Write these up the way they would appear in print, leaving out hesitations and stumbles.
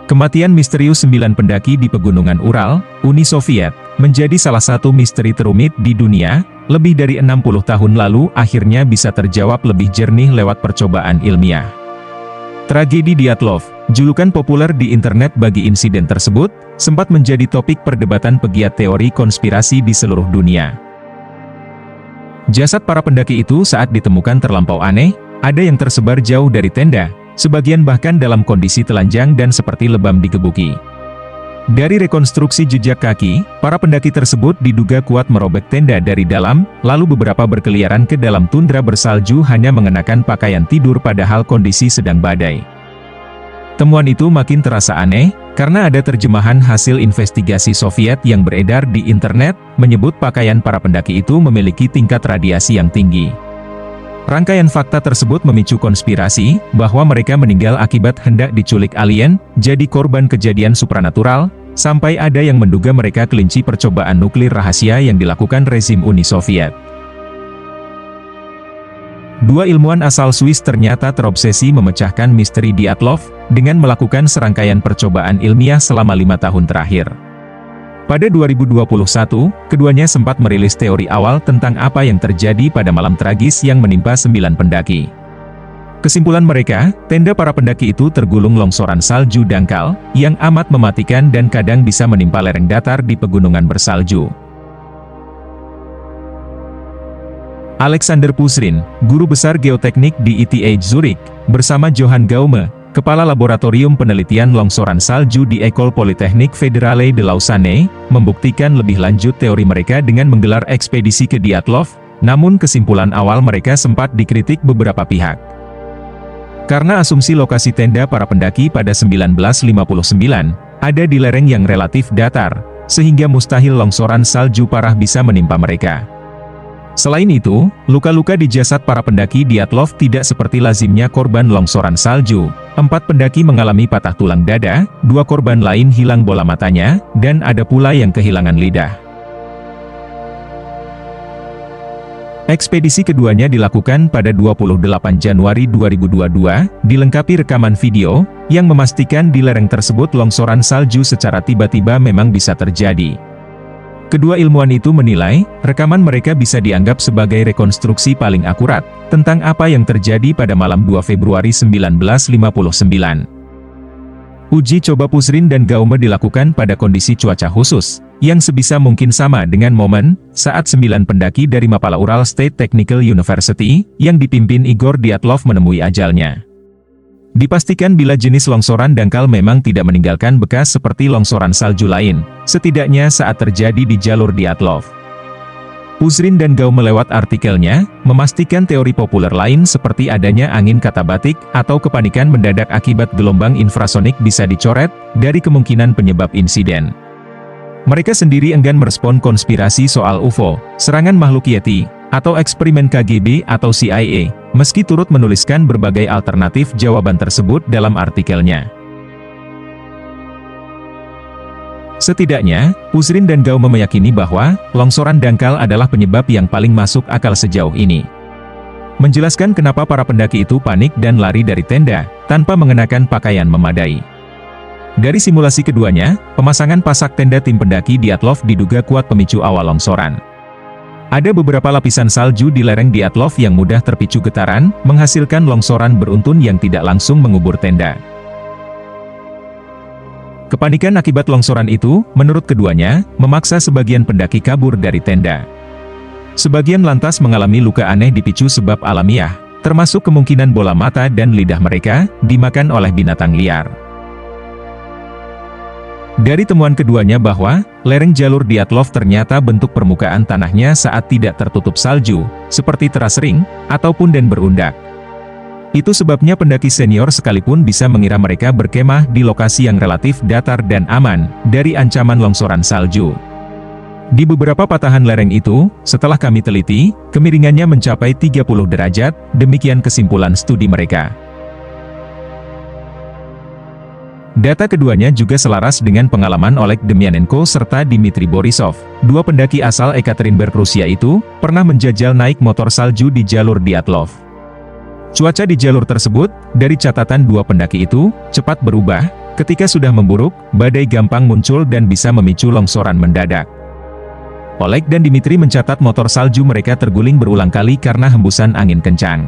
Kematian misterius 9 pendaki di Pegunungan Ural, Uni Soviet, menjadi salah satu misteri terumit di dunia. Lebih dari 60 tahun lalu akhirnya bisa terjawab lebih jernih lewat percobaan ilmiah. Tragedi Dyatlov, julukan populer di internet bagi insiden tersebut, sempat menjadi topik perdebatan pegiat teori konspirasi di seluruh dunia. Jasad para pendaki itu saat ditemukan terlampau aneh, ada yang tersebar jauh dari tenda, sebagian bahkan dalam kondisi telanjang dan seperti lebam digebuki. Dari rekonstruksi jejak kaki, para pendaki tersebut diduga kuat merobek tenda dari dalam, lalu beberapa berkeliaran ke dalam tundra bersalju hanya mengenakan pakaian tidur padahal kondisi sedang badai. Temuan itu makin terasa aneh, karena ada terjemahan hasil investigasi Soviet yang beredar di internet, menyebut pakaian para pendaki itu memiliki tingkat radiasi yang tinggi. Rangkaian fakta tersebut memicu konspirasi, bahwa mereka meninggal akibat hendak diculik alien, jadi korban kejadian supranatural, sampai ada yang menduga mereka kelinci percobaan nuklir rahasia yang dilakukan rezim Uni Soviet. Dua ilmuwan asal Swiss ternyata terobsesi memecahkan misteri Dyatlov, dengan melakukan serangkaian percobaan ilmiah selama 5 tahun terakhir. Pada 2021, keduanya sempat merilis teori awal tentang apa yang terjadi pada malam tragis yang menimpa 9 pendaki. Kesimpulan mereka, tenda para pendaki itu tergulung longsoran salju dangkal, yang amat mematikan dan kadang bisa menimpa lereng datar di pegunungan bersalju. Alexander Pusrin, guru besar geoteknik di ETH Zurich, bersama Johann Gaume, Kepala Laboratorium Penelitian Longsoran Salju di École Polytechnique Fédérale de Lausanne, membuktikan lebih lanjut teori mereka dengan menggelar ekspedisi ke Dyatlov, namun kesimpulan awal mereka sempat dikritik beberapa pihak. Karena asumsi lokasi tenda para pendaki pada 1959, ada di lereng yang relatif datar, sehingga mustahil longsoran salju parah bisa menimpa mereka. Selain itu, luka-luka di jasad para pendaki Dyatlov tidak seperti lazimnya korban longsoran salju. 4 pendaki mengalami patah tulang dada, 2 korban lain hilang bola matanya, dan ada pula yang kehilangan lidah. Ekspedisi keduanya dilakukan pada 28 Januari 2022, dilengkapi rekaman video, yang memastikan di lereng tersebut longsoran salju secara tiba-tiba memang bisa terjadi. Kedua ilmuwan itu menilai, rekaman mereka bisa dianggap sebagai rekonstruksi paling akurat, tentang apa yang terjadi pada malam 2 Februari 1959. Uji coba Pusrin dan Gaume dilakukan pada kondisi cuaca khusus, yang sebisa mungkin sama dengan momen, saat 9 pendaki dari Mapala Ural State Technical University, yang dipimpin Igor Dyatlov menemui ajalnya. Dipastikan bila jenis longsoran dangkal memang tidak meninggalkan bekas seperti longsoran salju lain, setidaknya saat terjadi di jalur Dyatlov. Pusrin dan Gaume lewat artikelnya, memastikan teori populer lain seperti adanya angin katabatik atau kepanikan mendadak akibat gelombang infrasonik bisa dicoret, dari kemungkinan penyebab insiden. Mereka sendiri enggan merespon konspirasi soal UFO, serangan makhluk Yeti, atau eksperimen KGB atau CIA, meski turut menuliskan berbagai alternatif jawaban tersebut dalam artikelnya. Setidaknya, Pusrin dan Gaume meyakini bahwa longsoran dangkal adalah penyebab yang paling masuk akal sejauh ini. Menjelaskan kenapa para pendaki itu panik dan lari dari tenda, tanpa mengenakan pakaian memadai. Dari simulasi keduanya, pemasangan pasak tenda tim pendaki Dyatlov diduga kuat pemicu awal longsoran. Ada beberapa lapisan salju di lereng Dyatlov yang mudah terpicu getaran, menghasilkan longsoran beruntun yang tidak langsung mengubur tenda. Kepanikan akibat longsoran itu, menurut keduanya, memaksa sebagian pendaki kabur dari tenda. Sebagian lantas mengalami luka aneh dipicu sebab alamiah, termasuk kemungkinan bola mata dan lidah mereka dimakan oleh binatang liar. Dari temuan keduanya bahwa, lereng jalur Dyatlov ternyata bentuk permukaan tanahnya saat tidak tertutup salju, seperti teras ring, ataupun dan berundak. Itu sebabnya pendaki senior sekalipun bisa mengira mereka berkemah di lokasi yang relatif datar dan aman, dari ancaman longsoran salju. Di beberapa patahan lereng itu, setelah kami teliti, kemiringannya mencapai 30 derajat, demikian kesimpulan studi mereka. Data keduanya juga selaras dengan pengalaman Oleg Demyanenko serta Dmitry Borisov, 2 pendaki asal Ekaterinburg Rusia itu, pernah menjajal naik motor salju di jalur Dyatlov. Cuaca di jalur tersebut, dari catatan 2 pendaki itu, cepat berubah, Ketika sudah memburuk, badai gampang muncul dan bisa memicu longsoran mendadak. Oleg dan Dimitri mencatat motor salju mereka terguling berulang kali karena hembusan angin kencang.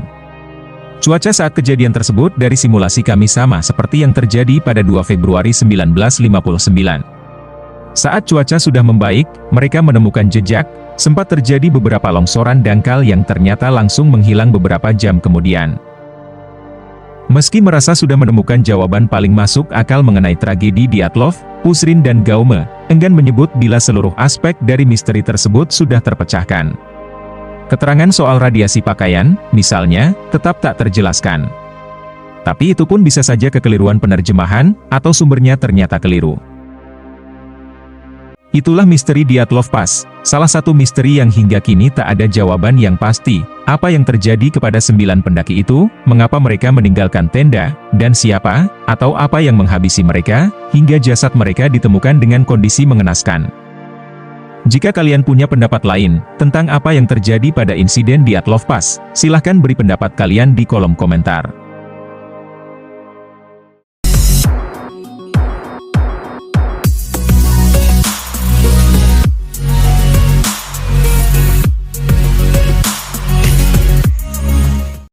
Cuaca saat kejadian tersebut dari simulasi kami sama seperti yang terjadi pada 2 Februari 1959. Saat cuaca sudah membaik, mereka menemukan jejak, sempat terjadi beberapa longsoran dangkal yang ternyata langsung menghilang beberapa jam kemudian. Meski merasa sudah menemukan jawaban paling masuk akal mengenai tragedi Dyatlov, Pusrin dan Gaume enggan menyebut bila seluruh aspek dari misteri tersebut sudah terpecahkan. Keterangan soal radiasi pakaian, misalnya, tetap tak terjelaskan. Tapi itu pun bisa saja kekeliruan penerjemahan, atau sumbernya ternyata keliru. Itulah misteri Dyatlov Pass, salah satu misteri yang hingga kini tak ada jawaban yang pasti. Apa yang terjadi kepada 9 pendaki itu, mengapa mereka meninggalkan tenda, dan siapa, atau apa yang menghabisi mereka, hingga jasad mereka ditemukan dengan kondisi mengenaskan. Jika kalian punya pendapat lain, tentang apa yang terjadi pada insiden Dyatlov Pass, silahkan beri pendapat kalian di kolom komentar.